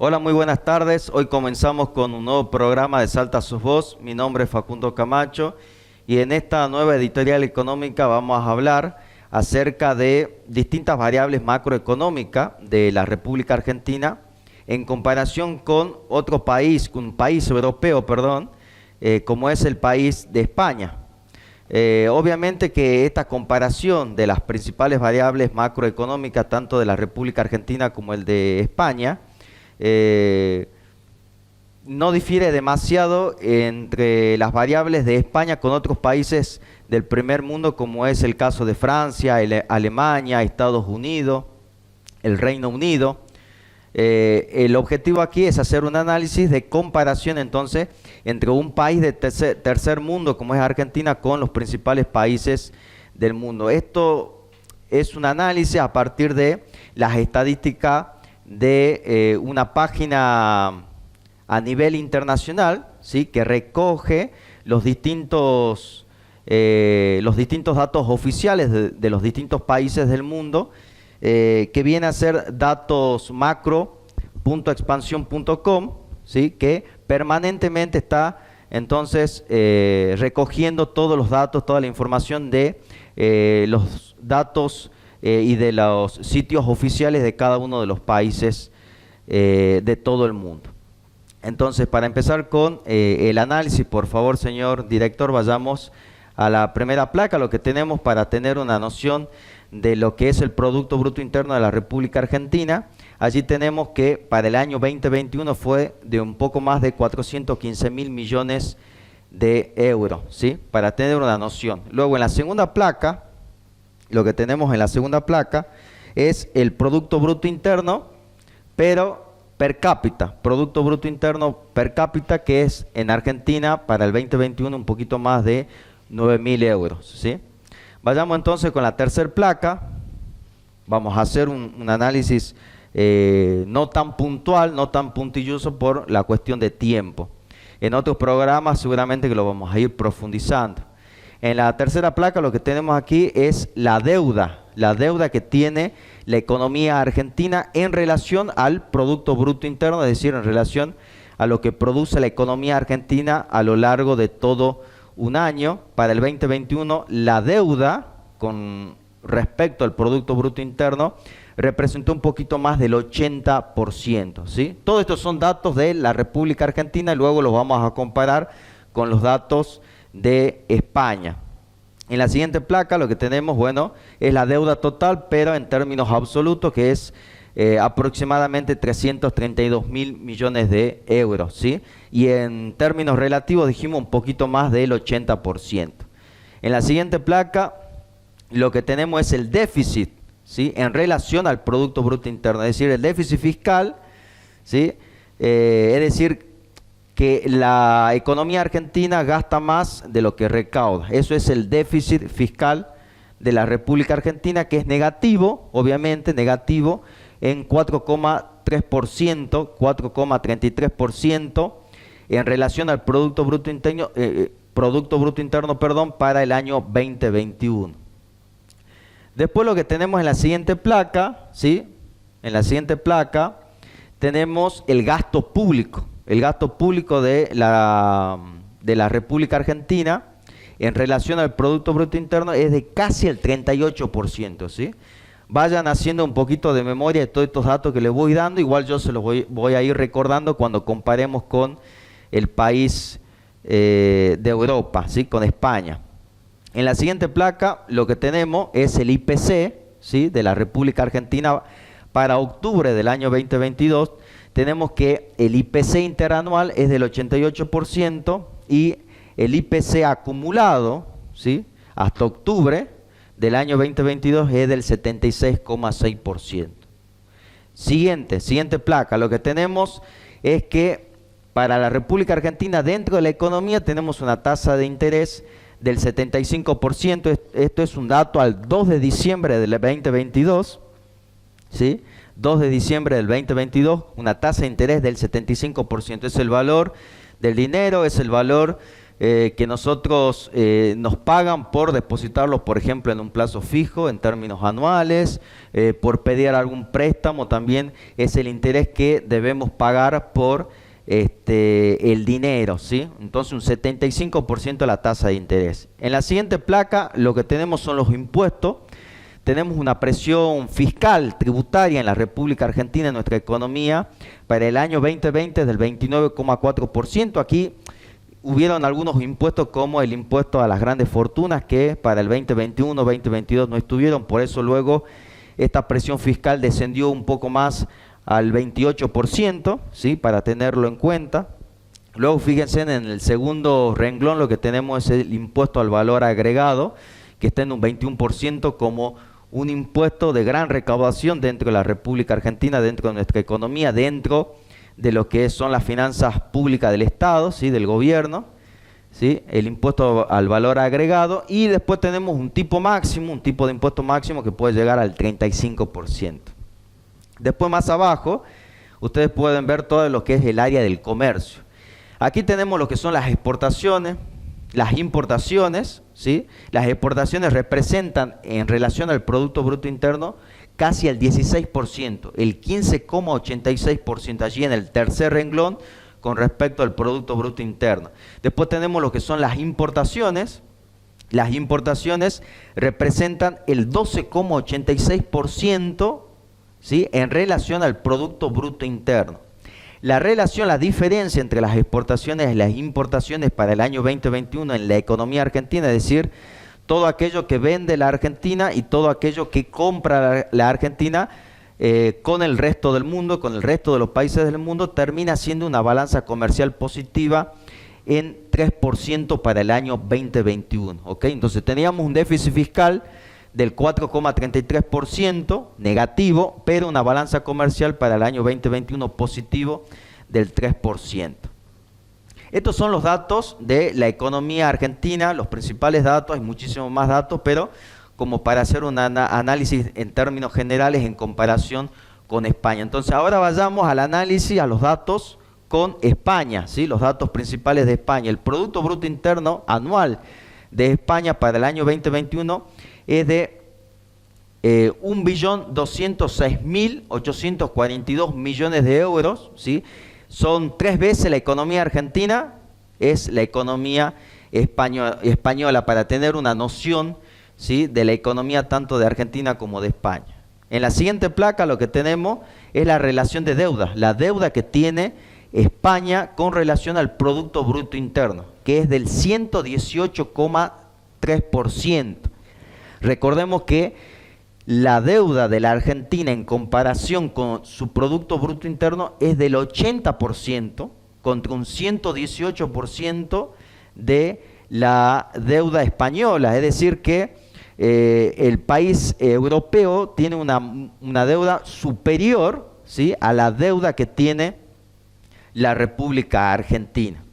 Hola, muy buenas tardes. Hoy comenzamos con un nuevo programa de Salta Sus Voz. Mi nombre es Facundo Camacho y en esta nueva editorial económica vamos a hablar acerca de distintas variables macroeconómicas de la República Argentina en comparación con otro país, con un país europeo, como es el país de España. Obviamente que esta comparación de las principales variables macroeconómicas tanto de la República Argentina como el de España no difiere demasiado entre las variables de España con otros países del primer mundo, como es el caso de Francia, Alemania, Estados Unidos, el Reino Unido. El objetivo aquí es hacer un análisis de comparación entonces entre un país de tercer mundo como es Argentina con los principales países del mundo. Esto es un análisis a partir de las estadísticas de una página a nivel internacional, ¿sí?, que recoge los distintos datos oficiales de los distintos países del mundo, que viene a ser datos macro.expansión.com, ¿sí?, que permanentemente está entonces recogiendo todos los datos, toda la información de los datos y de los sitios oficiales de cada uno de los países de todo el mundo. Entonces, para empezar con el análisis, por favor, señor director, vayamos a la primera placa, lo que tenemos para tener una noción de lo que es el Producto Bruto Interno de la República Argentina. Allí tenemos que para el año 2021 fue de un poco más de 415.000 millones de euros, ¿sí?, para tener una noción. Luego en la segunda placa, lo que tenemos en la segunda placa es el Producto Bruto Interno, pero per cápita, Producto Bruto Interno per cápita, que es en Argentina para el 2021 un poquito más de 9.000 euros, ¿sí? Vayamos entonces con la tercera placa. Vamos a hacer un análisis no tan puntual, no tan puntilloso por la cuestión de tiempo. En otros programas seguramente que lo vamos a ir profundizando. En la tercera placa lo que tenemos aquí es la deuda que tiene la economía argentina en relación al Producto Bruto Interno, es decir, en relación a lo que produce la economía argentina a lo largo de todo un año. Para el 2021 la deuda con respecto al Producto Bruto Interno representó un poquito más del 80%, ¿sí? Todos estos son datos de la República Argentina y luego los vamos a comparar con los datos de España. En la siguiente placa lo que tenemos, bueno, es la deuda total, pero en términos absolutos, que es aproximadamente 332.000 millones de euros, ¿sí? Y en términos relativos dijimos un poquito más del 80%. En la siguiente placa lo que tenemos es el déficit, ¿sí?, en relación al Producto Bruto Interno, es decir, el déficit fiscal, ¿sí? Es decir, que la economía argentina gasta más de lo que recauda. Eso es el déficit fiscal de la República Argentina, que es negativo, obviamente negativo, en 4,3%, 4,33% en relación al Producto Bruto Interno, para el año 2021. Después lo que tenemos en la siguiente placa, ¿sí?, en la siguiente placa tenemos el gasto público. El gasto público de la República Argentina en relación al Producto Bruto Interno es de casi el 38%, ¿sí? Vayan haciendo un poquito de memoria de todos estos datos que les voy dando, igual yo se los voy a ir recordando cuando comparemos con el país de Europa, ¿sí?, con España. En la siguiente placa lo que tenemos es el IPC, ¿sí?, de la República Argentina para octubre del año 2022. Tenemos que el IPC interanual es del 88% y el IPC acumulado, ¿sí?, hasta octubre del año 2022 es del 76,6%. Siguiente placa, lo que tenemos es que para la República Argentina dentro de la economía tenemos una tasa de interés del 75%, esto es un dato al 2 de diciembre del 2022, ¿sí?, 2 de diciembre del 2022, una tasa de interés del 75%. Es el valor del dinero, es el valor que nosotros nos pagan por depositarlos, por ejemplo, en un plazo fijo en términos anuales, por pedir algún préstamo, también es el interés que debemos pagar por el dinero, ¿sí? Entonces un 75% de la tasa de interés. En la siguiente placa lo que tenemos son los impuestos. Tenemos una presión fiscal, tributaria en la República Argentina, en nuestra economía, para el año 2020 del 29,4%. Aquí hubieron algunos impuestos como el impuesto a las grandes fortunas que para el 2021, 2022 no estuvieron, por eso luego esta presión fiscal descendió un poco más al 28%, ¿sí? Para tenerlo en cuenta. Luego fíjense en el segundo renglón lo que tenemos es el impuesto al valor agregado, que está en un 21% como un impuesto de gran recaudación dentro de la República Argentina, dentro de nuestra economía, dentro de lo que son las finanzas públicas del Estado, ¿sí? Del gobierno, ¿sí? El impuesto al valor agregado, y después tenemos un tipo máximo, un tipo de impuesto máximo que puede llegar al 35%. Después más abajo, ustedes pueden ver todo lo que es el área del comercio. Aquí tenemos lo que son las exportaciones, las importaciones, ¿sí? Las exportaciones representan en relación al Producto Bruto Interno casi el 16%, el 15,86% allí en el tercer renglón con respecto al Producto Bruto Interno. Después tenemos lo que son las importaciones. Las importaciones representan el 12,86%, ¿sí? En relación al Producto Bruto Interno. La relación, la diferencia entre las exportaciones y las importaciones para el año 2021 en la economía argentina, es decir, todo aquello que vende la Argentina y todo aquello que compra la Argentina con el resto del mundo, con el resto de los países del mundo, termina siendo una balanza comercial positiva en 3% para el año 2021. ¿Ok? Entonces teníamos un déficit fiscal del 4,33% negativo, pero una balanza comercial para el año 2021 positivo del 3%. Estos son los datos de la economía argentina, los principales datos, hay muchísimos más datos, pero como para hacer un análisis en términos generales en comparación con España. Entonces ahora vayamos al análisis, a los datos con España, ¿sí? Los datos principales de España. El Producto Bruto Interno anual de España para el año 2021 es de 1.206.842 millones de euros, ¿sí? Son 3 veces la economía argentina, es la economía española, para tener una noción, ¿sí? De la economía tanto de Argentina como de España. En la siguiente placa lo que tenemos es la relación de deuda, la deuda que tiene España con relación al Producto Bruto Interno, que es del 118,3%. Recordemos que la deuda de la Argentina en comparación con su Producto Bruto Interno es del 80% contra un 118% de la deuda española. Es decir que el país europeo tiene una deuda superior, ¿sí? A la deuda que tiene la República Argentina.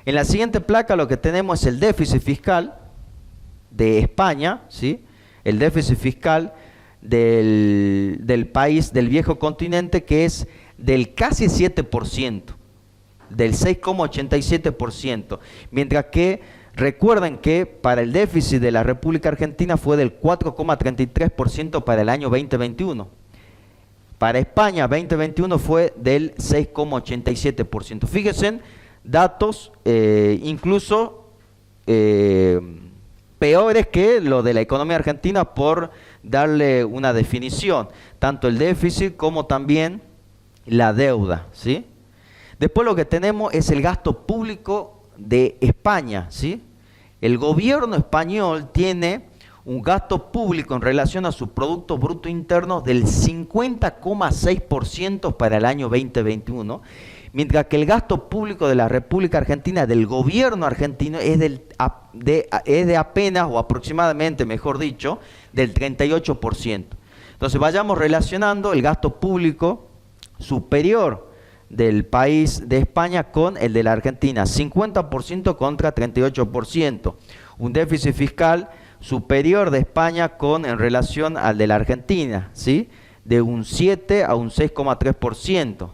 En la siguiente placa lo que tenemos es el déficit fiscal de España, ¿sí? El déficit fiscal del país, del viejo continente, que es del casi 7%, del 6,87%, mientras que recuerden que para el déficit de la República Argentina fue del 4,33% para el año 2021. Para España 2021 fue del 6,87%. Fíjense, datos incluso peores que lo de la economía argentina, por darle una definición, tanto el déficit como también la deuda, ¿sí? Después lo que tenemos es el gasto público de España, ¿sí? El gobierno español tiene un gasto público en relación a su Producto Bruto Interno del 50,6% para el año 2021, mientras que el gasto público de la República Argentina, del gobierno argentino, es de apenas, o aproximadamente, mejor dicho, del 38%. Entonces vayamos relacionando el gasto público superior del país de España con el de la Argentina, 50% contra 38%. Un déficit fiscal superior de España en relación al de la Argentina, ¿sí? De un 7 a un 6,3%.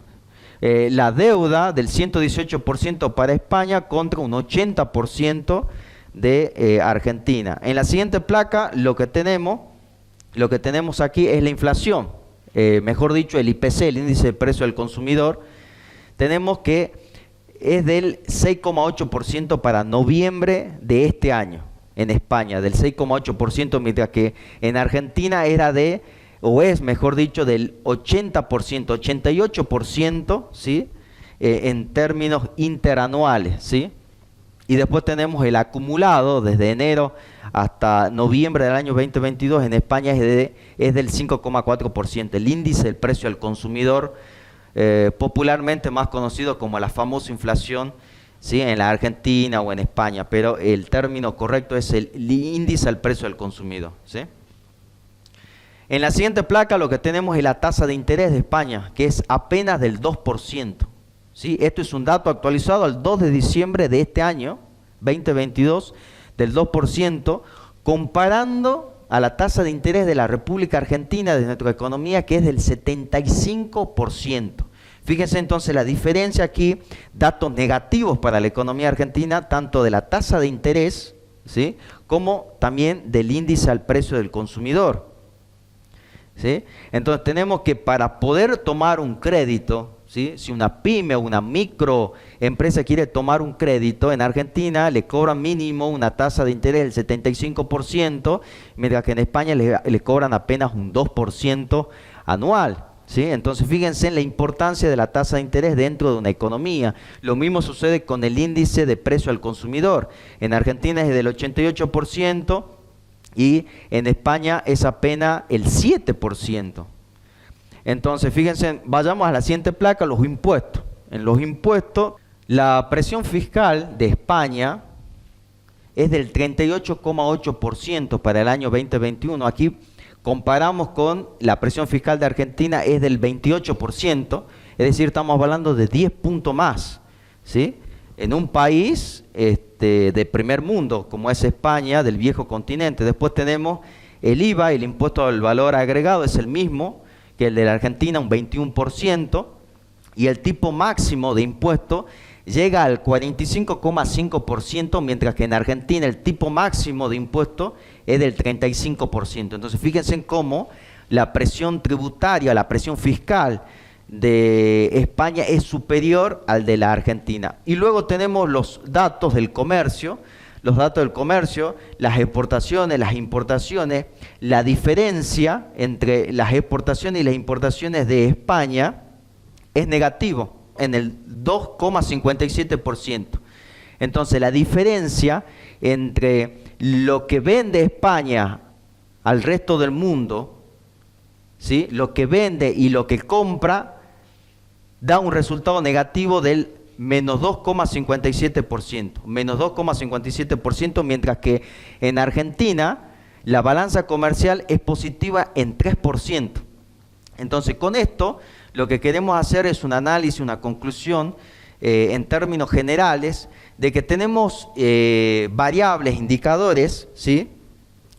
la deuda del 118% para España contra un 80% de Argentina. En la siguiente placa lo que tenemos aquí es la inflación, mejor dicho el IPC, el índice de precio del consumidor. Tenemos que es del 6,8% para noviembre de este año en España, del 6,8%, mientras que en Argentina era o es mejor dicho, del 80%, 88%, ¿sí? En términos interanuales, ¿sí? Y después tenemos el acumulado desde enero hasta noviembre del año 2022 en España es del 5,4%, el índice del precio al consumidor, popularmente más conocido como la famosa inflación, ¿sí? En la Argentina o en España, pero el término correcto es el índice al precio al consumidor, ¿sí? En la siguiente placa lo que tenemos es la tasa de interés de España, que es apenas del 2%. ¿Sí? Esto es un dato actualizado al 2 de diciembre de este año, 2022, del 2%, comparando a la tasa de interés de la República Argentina, de nuestra economía, que es del 75%. Fíjense entonces la diferencia aquí, datos negativos para la economía argentina, tanto de la tasa de interés, ¿sí? Como también del índice al precio del consumidor. ¿Sí? Entonces tenemos que para poder tomar un crédito, ¿sí? Si una pyme o una microempresa quiere tomar un crédito, en Argentina le cobran mínimo una tasa de interés del 75%, mientras que en España le cobran apenas un 2% anual. ¿Sí? Entonces fíjense en la importancia de la tasa de interés dentro de una economía. Lo mismo sucede con el índice de precio al consumidor. En Argentina es del 88%. Y en España es apenas el 7%. Entonces, fíjense, vayamos a la siguiente placa, los impuestos. En los impuestos, la presión fiscal de España es del 38,8% para el año 2021. Aquí comparamos con la presión fiscal de Argentina, es del 28%, es decir, estamos hablando de 10 puntos más, ¿sí? En un país de primer mundo, como es España, del viejo continente. Después tenemos el IVA, el impuesto al valor agregado, es el mismo que el de la Argentina, un 21%, y el tipo máximo de impuesto llega al 45,5%, mientras que en Argentina el tipo máximo de impuesto es del 35%. Entonces fíjense en cómo la presión tributaria, la presión fiscal de España es superior al de la Argentina. Y luego tenemos los datos del comercio, las exportaciones, las importaciones. La diferencia entre las exportaciones y las importaciones de España es negativo, en el 2,57%. Entonces la diferencia entre lo que vende España al resto del mundo, ¿sí? Lo que vende y lo que compra, da un resultado negativo del menos 2,57%, mientras que en Argentina la balanza comercial es positiva en 3%. Entonces con esto lo que queremos hacer es un análisis, una conclusión en términos generales de que tenemos variables, indicadores, ¿sí?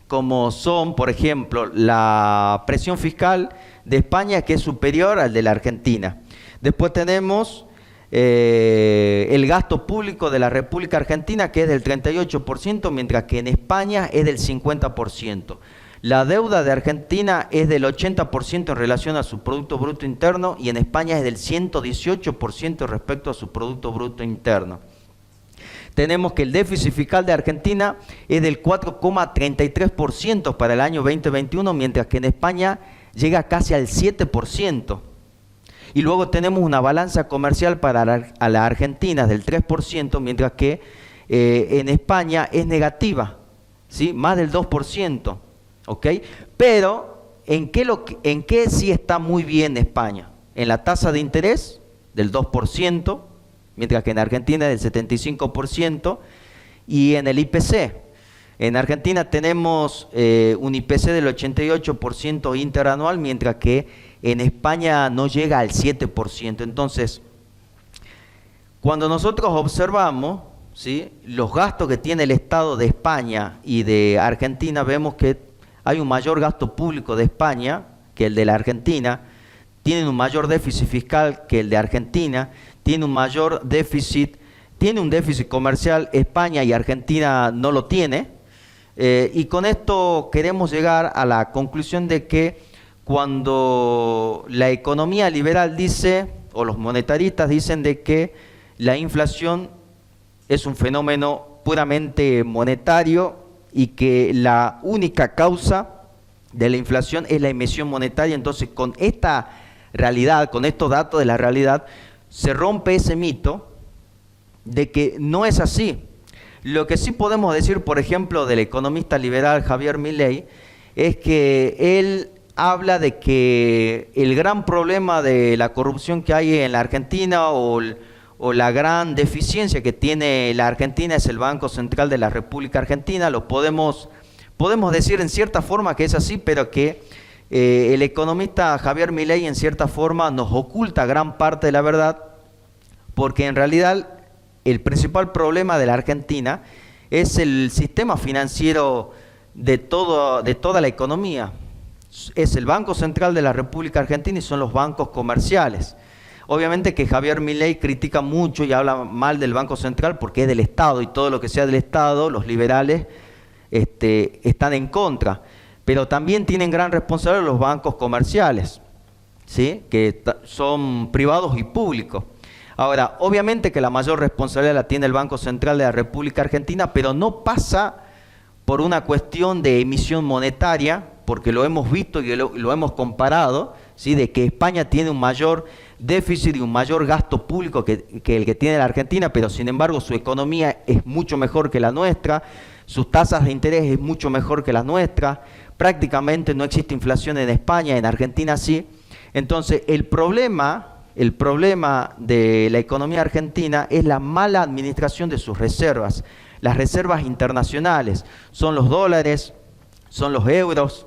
Como son, por ejemplo, la presión fiscal de España, que es superior al de la Argentina. Después tenemos el gasto público de la República Argentina, que es del 38%, mientras que en España es del 50%. La deuda de Argentina es del 80% en relación a su Producto Bruto Interno y en España es del 118% respecto a su Producto Bruto Interno. Tenemos que el déficit fiscal de Argentina es del 4,33% para el año 2021, mientras que en España llega casi al 7%. Y luego tenemos una balanza comercial para la Argentina del 3%, mientras que en España es negativa, ¿sí? Más del 2%. ¿Ok? Pero, ¿en qué sí está muy bien España? En la tasa de interés del 2%, mientras que en Argentina es del 75%, y en el IPC. En Argentina tenemos un IPC del 88% interanual, mientras que en España no llega al 7%. Entonces, cuando nosotros observamos, ¿sí?, los gastos que tiene el Estado de España y de Argentina, vemos que hay un mayor gasto público de España que el de la Argentina. tienen un mayor déficit fiscal que el de Argentina, tiene un mayor déficit, tiene un déficit comercial, España y Argentina no lo tiene, y con esto queremos llegar a la conclusión de que cuando la economía liberal dice, o los monetaristas dicen de que la inflación es un fenómeno puramente monetario y que la única causa de la inflación es la emisión monetaria, entonces con esta realidad, con estos datos de la realidad, se rompe ese mito de que no es así. Lo que sí podemos decir, por ejemplo, del economista liberal Javier Milei, es que él habla de que el gran problema de la corrupción que hay en la Argentina o la gran deficiencia que tiene la Argentina es el Banco Central de la República Argentina. Lo podemos decir en cierta forma que es así, pero que el economista Javier Milei en cierta forma nos oculta gran parte de la verdad, porque en realidad el principal problema de la Argentina es el sistema financiero de toda la economía. Es el Banco Central de la República Argentina y son los bancos comerciales. Obviamente que Javier Milei critica mucho y habla mal del Banco Central porque es del Estado y todo lo que sea del Estado, los liberales están en contra. Pero también tienen gran responsabilidad los bancos comerciales, ¿sí? Que son privados y públicos. Ahora, obviamente que la mayor responsabilidad la tiene el Banco Central de la República Argentina, pero no pasa por una cuestión de emisión monetaria, porque lo hemos visto y lo hemos comparado, ¿sí? De que España tiene un mayor déficit y un mayor gasto público que el que tiene la Argentina, pero sin embargo su economía es mucho mejor que la nuestra, sus tasas de interés es mucho mejor que las nuestras, prácticamente no existe inflación en España, en Argentina sí. Entonces el problema de la economía argentina es la mala administración de sus reservas. Las reservas internacionales son los dólares, son los euros,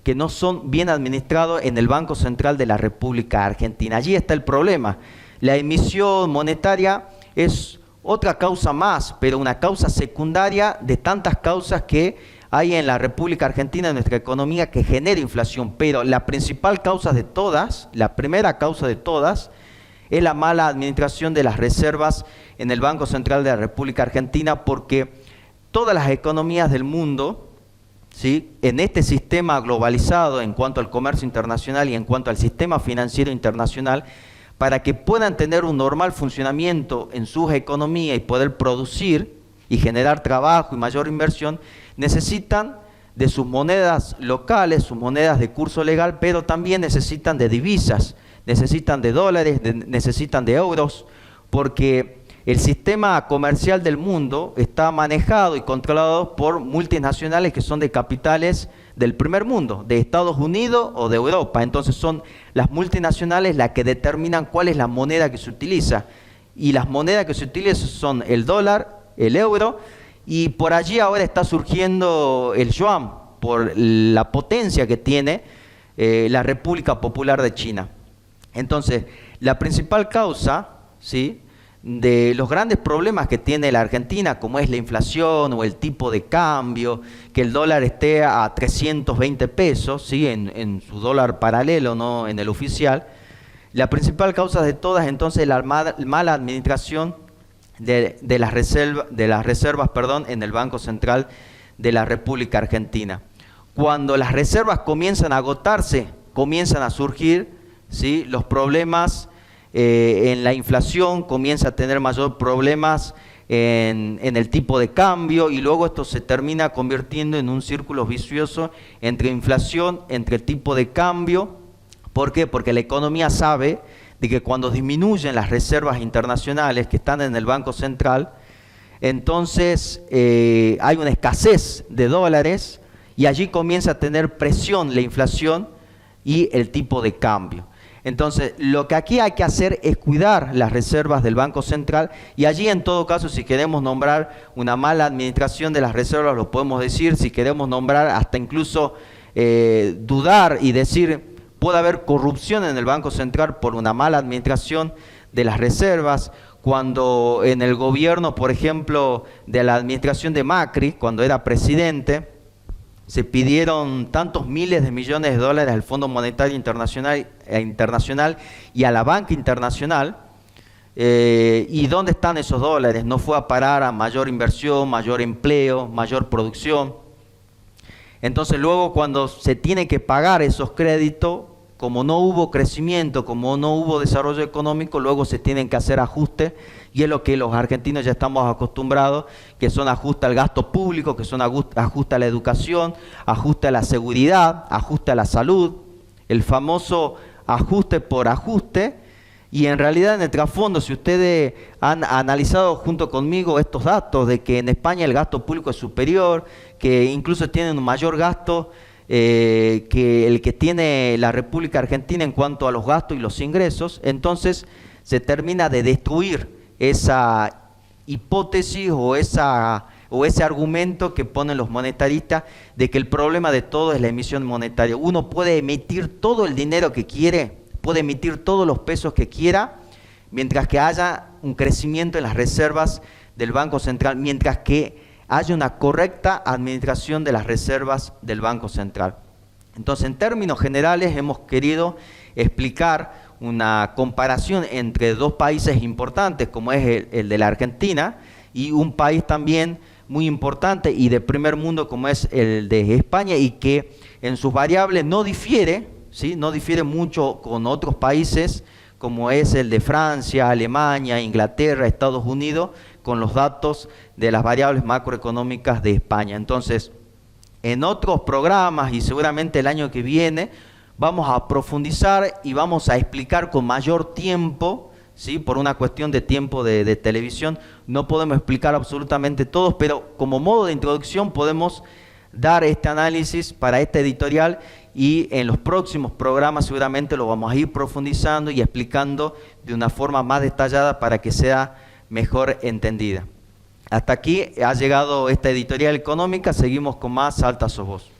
que no son bien administrados en el Banco Central de la República Argentina. Allí está el problema. La emisión monetaria es otra causa más, pero una causa secundaria de tantas causas que hay en la República Argentina, en nuestra economía, que genera inflación. Pero la principal causa de todas, la primera causa de todas, es la mala administración de las reservas en el Banco Central de la República Argentina, porque todas las economías del mundo, ¿sí? En este sistema globalizado en cuanto al comercio internacional y en cuanto al sistema financiero internacional, para que puedan tener un normal funcionamiento en sus economías y poder producir y generar trabajo y mayor inversión, necesitan de sus monedas locales, sus monedas de curso legal, pero también necesitan de divisas, necesitan de dólares, necesitan de euros, porque el sistema comercial del mundo está manejado y controlado por multinacionales que son de capitales del primer mundo, de Estados Unidos o de Europa. Entonces son las multinacionales las que determinan cuál es la moneda que se utiliza. Y las monedas que se utilizan son el dólar, el euro, y por allí ahora está surgiendo el yuan, por la potencia que tiene la República Popular de China. Entonces, la principal causa, ¿sí?, de los grandes problemas que tiene la Argentina, como es la inflación o el tipo de cambio, que el dólar esté a 320 pesos, ¿sí?, en su dólar paralelo, no en el oficial, la principal causa de todas entonces es la mala administración de las reservas, en el Banco Central de la República Argentina. Cuando las reservas comienzan a agotarse, comienzan a surgir, ¿sí?, los problemas en la inflación, comienza a tener mayor problemas en el tipo de cambio, y luego esto se termina convirtiendo en un círculo vicioso entre inflación, entre tipo de cambio. ¿Por qué? Porque la economía sabe de que cuando disminuyen las reservas internacionales que están en el Banco Central, entonces hay una escasez de dólares y allí comienza a tener presión la inflación y el tipo de cambio. Entonces, lo que aquí hay que hacer es cuidar las reservas del Banco Central, y allí en todo caso, si queremos nombrar una mala administración de las reservas, lo podemos decir. Si queremos nombrar hasta incluso dudar y decir, puede haber corrupción en el Banco Central por una mala administración de las reservas. Cuando en el gobierno, por ejemplo, de la administración de Macri, cuando era presidente, se pidieron tantos miles de millones de dólares al Fondo Monetario Internacional y a la banca internacional. ¿Y dónde están esos dólares? No fue a parar a mayor inversión, mayor empleo, mayor producción. Entonces luego cuando se tiene que pagar esos créditos, como no hubo crecimiento, como no hubo desarrollo económico, luego se tienen que hacer ajustes, y es lo que los argentinos ya estamos acostumbrados, que son ajustes al gasto público, que son ajustes a la educación, ajustes a la seguridad, ajustes a la salud, el famoso ajuste por ajuste. Y en realidad en el trasfondo, si ustedes han analizado junto conmigo estos datos de que en España el gasto público es superior, que incluso tienen un mayor gasto que el que tiene la República Argentina en cuanto a los gastos y los ingresos, entonces se termina de destruir esa hipótesis o ese argumento que ponen los monetaristas de que el problema de todo es la emisión monetaria. Uno puede emitir todo el dinero que quiere, puede emitir todos los pesos que quiera, mientras que haya un crecimiento en las reservas del Banco Central, mientras que haya una correcta administración de las reservas del Banco Central. Entonces, en términos generales, hemos querido explicar una comparación entre dos países importantes, como es el de la Argentina, y un país también muy importante y de primer mundo, como es el de España, y que en sus variables no difiere, ¿sí? No difiere mucho con otros países, como es el de Francia, Alemania, Inglaterra, Estados Unidos, con los datos de las variables macroeconómicas de España. Entonces, en otros programas y seguramente el año que viene, vamos a profundizar y vamos a explicar con mayor tiempo, ¿sí? Por una cuestión de tiempo de televisión, no podemos explicar absolutamente todo, pero como modo de introducción podemos dar este análisis para este editorial, y en los próximos programas seguramente lo vamos a ir profundizando y explicando de una forma más detallada para que sea mejor entendida. Hasta aquí ha llegado esta editorial económica, seguimos con más Salta Sos Vos.